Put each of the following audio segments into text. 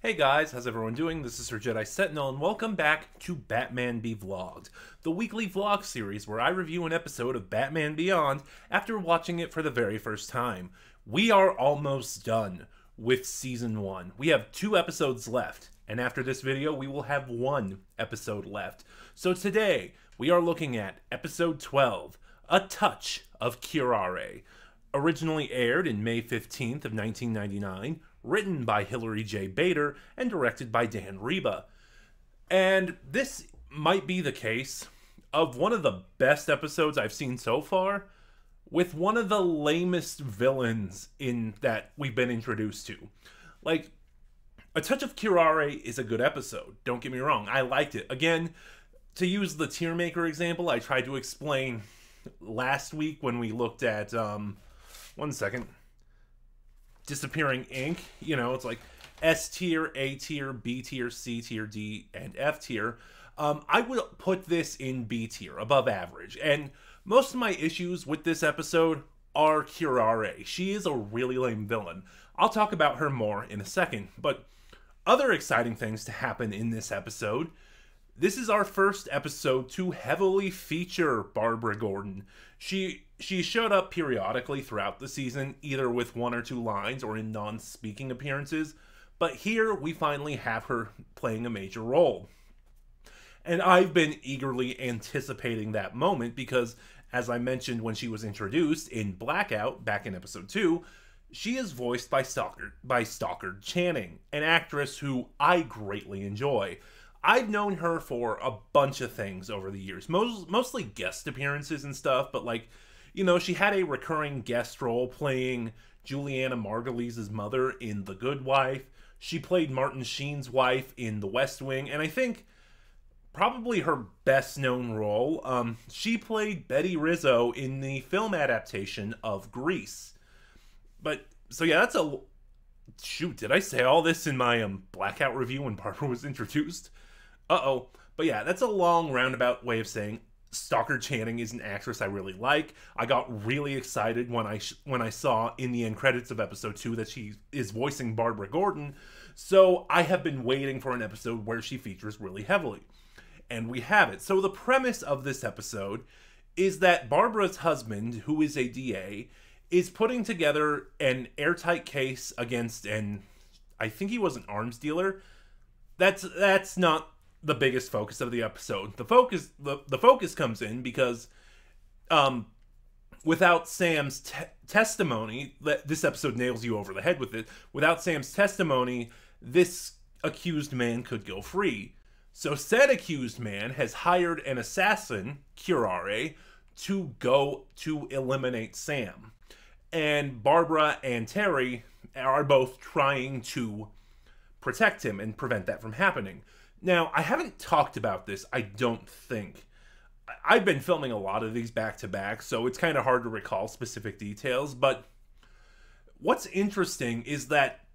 Hey guys, how's everyone doing? This is Sir Jedi Sentinel, and welcome back to Batman Be Vlogged, the weekly vlog series where I review an episode of Batman Beyond after watching it for the very first time. We are almost done with Season 1. We have 2 episodes left, and after this video, we will have 1 episode left. So today, we are looking at Episode 12, A Touch of Curaré. Originally aired in May 15th of 1999, written by Hilary J. Bader, and directed by Dan Reba. And this might be the case of one of the best episodes I've seen so far, with one of the lamest villains in that we've been introduced to. Like, A Touch of Curaré is a good episode, don't get me wrong, I liked it. Again, to use the tier maker example I tried to explain last week when we looked at, one second, Disappearing Ink, you know, it's like S tier, A tier, B tier, C tier, D, and F tier. I would put this in B tier, above average. And most of my issues with this episode are Curaré. She is a really lame villain. I'll talk about her more in a second, but other exciting things to happen in this episode. This is our first episode to heavily feature Barbara Gordon. She showed up periodically throughout the season, either with 1 or 2 lines or in non-speaking appearances, but here we finally have her playing a major role. And I've been eagerly anticipating that moment because, as I mentioned when she was introduced in Blackout back in episode 2, she is voiced by Stockard Channing, an actress who I greatly enjoy. I've known her for a bunch of things over the years, mostly guest appearances and stuff, but like, you know, she had a recurring guest role playing Juliana Margulies' mother in The Good Wife. She played Martin Sheen's wife in The West Wing, and I think probably her best known role, she played Betty Rizzo in the film adaptation of Grease. But, so yeah, that's a... Shoot, did I say all this in my Blackout review when Barbara was introduced? Uh-oh. But yeah, that's a long roundabout way of saying Stockard Channing is an actress I really like. I got really excited when I saw in the end credits of episode 2 that she is voicing Barbara Gordon. So I have been waiting for an episode where she features really heavily. And we have it. So the premise of this episode is that Barbara's husband, who is a DA, is putting together an airtight case against I think he was an arms dealer. That's not the biggest focus of the episode. The focus comes in because without Sam's testimony, this episode nails you over the head with it. Without Sam's testimony, this accused man could go free. So said accused man has hired an assassin, Curaré, to go to eliminate Sam. And Barbara and Terry are both trying to protect him and prevent that from happening. Now, I haven't talked about this, I don't think. I've been filming a lot of these back-to-back, so it's kind of hard to recall specific details, but what's interesting is that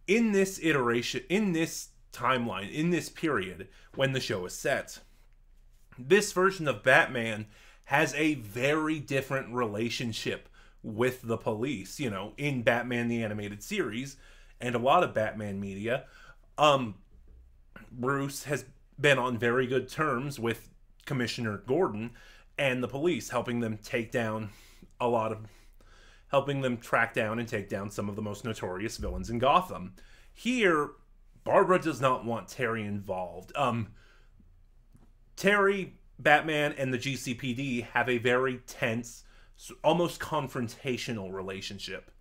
in this iteration, in this timeline, in this period, when the show is set, this version of Batman has a very different relationship with the police, you know, in Batman the Animated Series, and a lot of Batman media. Bruce has been on very good terms with Commissioner Gordon and the police, helping them track down and take down some of the most notorious villains in Gotham. Here, Barbara does not want Terry involved. Terry, Batman, and the GCPD have a very tense, almost confrontational relationship,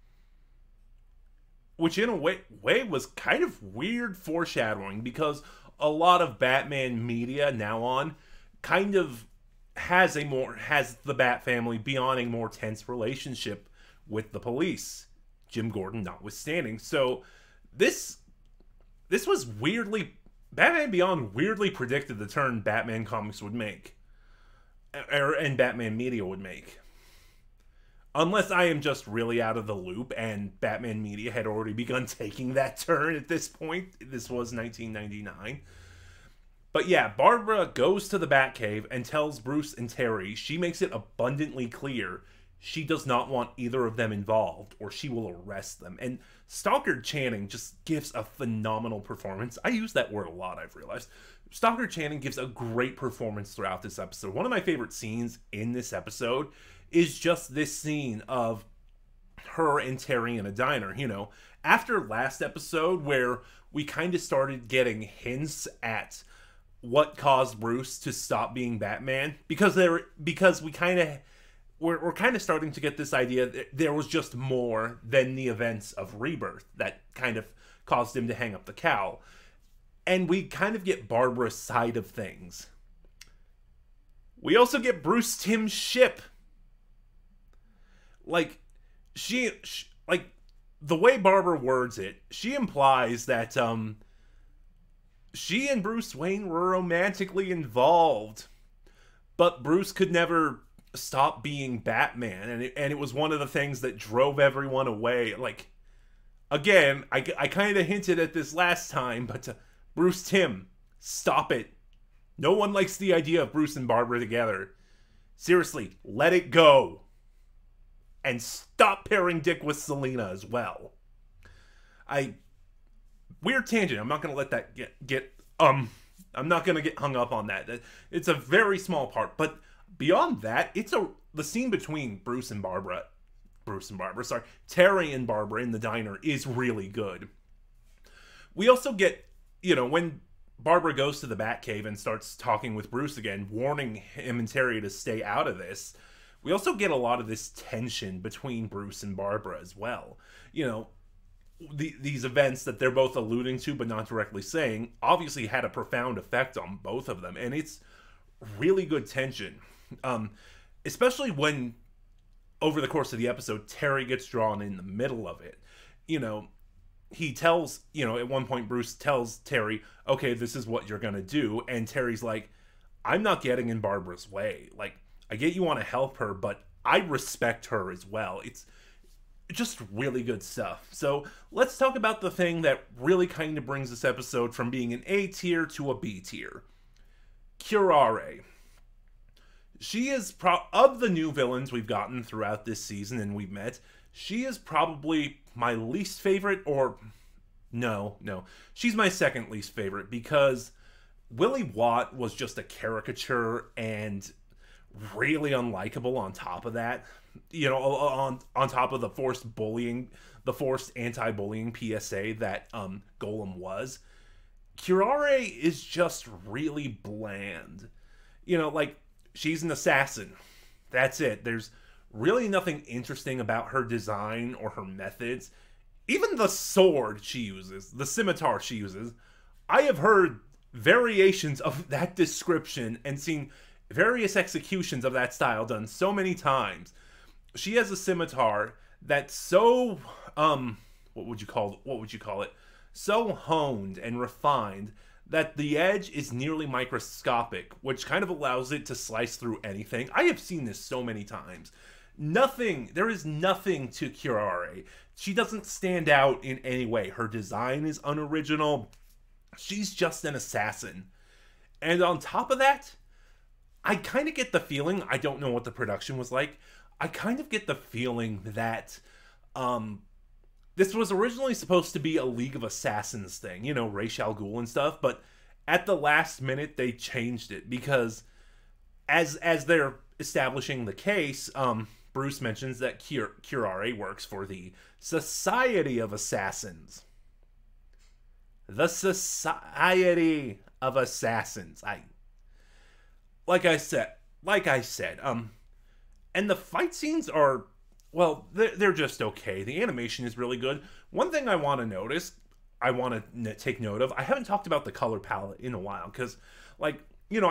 which in a way was kind of weird foreshadowing, because a lot of Batman media now on kind of has the Bat family be on a more tense relationship with the police, Jim Gordon notwithstanding. So this was weirdly, Batman Beyond weirdly predicted the turn Batman comics would make, and Batman media would make. Unless I am just really out of the loop and Batman media had already begun taking that turn at this point. This was 1999. But yeah, Barbara goes to the Batcave and tells Bruce and Terry, she makes it abundantly clear she does not want either of them involved, or she will arrest them. And Stockard Channing just gives a phenomenal performance. I use that word a lot, I've realized. Stockard Channing gives a great performance throughout this episode. One of my favorite scenes in this episode is just this scene of her and Terry in a diner. You know, after last episode where we kind of started getting hints at what caused Bruce to stop being Batman, because we kind of we're kind of starting to get this idea that there was just more than the events of Rebirth that kind of caused him to hang up the cowl. And we kind of get Barbara's side of things. We also get Bruce Timm's ship. Like, like, the way Barbara words it, she implies that, she and Bruce Wayne were romantically involved, but Bruce could never stop being Batman, and it was one of the things that drove everyone away. Like, again, I kind of hinted at this last time, but Bruce Timm, stop it. No one likes the idea of Bruce and Barbara together. Seriously, let it go. And stop pairing Dick with Selina as well. Weird tangent. I'm not going to let that I'm not going to get hung up on that. It's a very small part, but beyond that, the scene between Terry and Barbara in the diner is really good. We also get, when Barbara goes to the Batcave and starts talking with Bruce again, warning him and Terry to stay out of this, we also get a lot of this tension between Bruce and Barbara as well. These events that they're both alluding to but not directly saying obviously had a profound effect on both of them, and it's really good tension. Especially when, over the course of the episode, Terry gets drawn in the middle of it. He tells, at one point Bruce tells Terry, okay, this is what you're gonna do, and Terry's like, I'm not getting in Barbara's way. Like, I get you want to help her, but I respect her as well. It's just really good stuff. So let's talk about the thing that really kind of brings this episode from being an A tier to a B tier. Curaré. She is, of the new villains we've gotten throughout this season and we've met, she is probably my least favorite, or no, she's my second least favorite, because Willie Watt was just a caricature and really unlikable on top of that. On top of the forced anti-bullying PSA that Golem was. Curaré is just really bland. She's an assassin. That's it. There's really nothing interesting about her design or her methods. Even the sword she uses, the scimitar she uses, I have heard variations of that description and seen various executions of that style done so many times. She has a scimitar that's so, what would you call it? So honed and refined that the edge is nearly microscopic, which kind of allows it to slice through anything. I have seen this so many times. There is nothing to Curaré. She doesn't stand out in any way. Her design is unoriginal. She's just an assassin. And on top of that, I kind of get the feeling, I don't know what the production was like, I kind of get the feeling that this was originally supposed to be a League of Assassins thing, Ra's al Ghul and stuff, but at the last minute they changed it because as they're establishing the case, Bruce mentions that Curaré works for the Society of Assassins. The Society of Assassins. Like I said, and the fight scenes are, well, they're just okay. The animation is really good. One thing I want to take note of, I haven't talked about the color palette in a while, because, I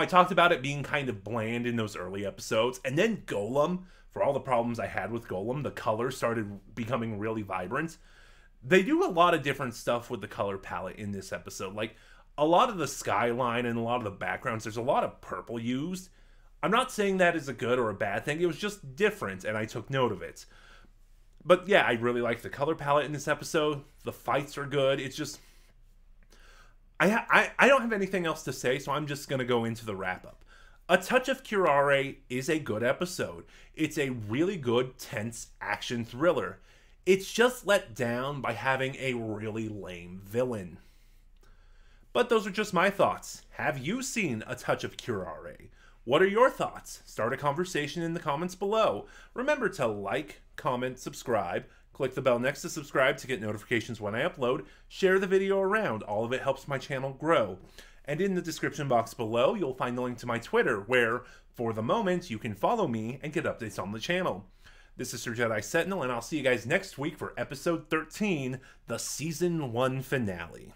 talked about it being kind of bland in those early episodes, and then Golem, for all the problems I had with Golem, the color started becoming really vibrant. They do a lot of different stuff with the color palette in this episode. A lot of the skyline and a lot of the backgrounds, there's a lot of purple used. I'm not saying that is a good or a bad thing. It was just different, and I took note of it. But yeah, I really like the color palette in this episode. The fights are good. It's just, I don't have anything else to say, so I'm just going to go into the wrap-up. A Touch of Curaré is a good episode. It's a really good, tense action thriller. It's just let down by having a really lame villain. But those are just my thoughts. Have you seen A Touch of Curaré? What are your thoughts? Start a conversation in the comments below. Remember to like, comment, subscribe. Click the bell next to subscribe to get notifications when I upload. Share the video around. All of it helps my channel grow. And in the description box below, you'll find the link to my Twitter, where, for the moment, you can follow me and get updates on the channel. This is Sir Jedi Sentinel, and I'll see you guys next week for episode 13, the Season 1 finale.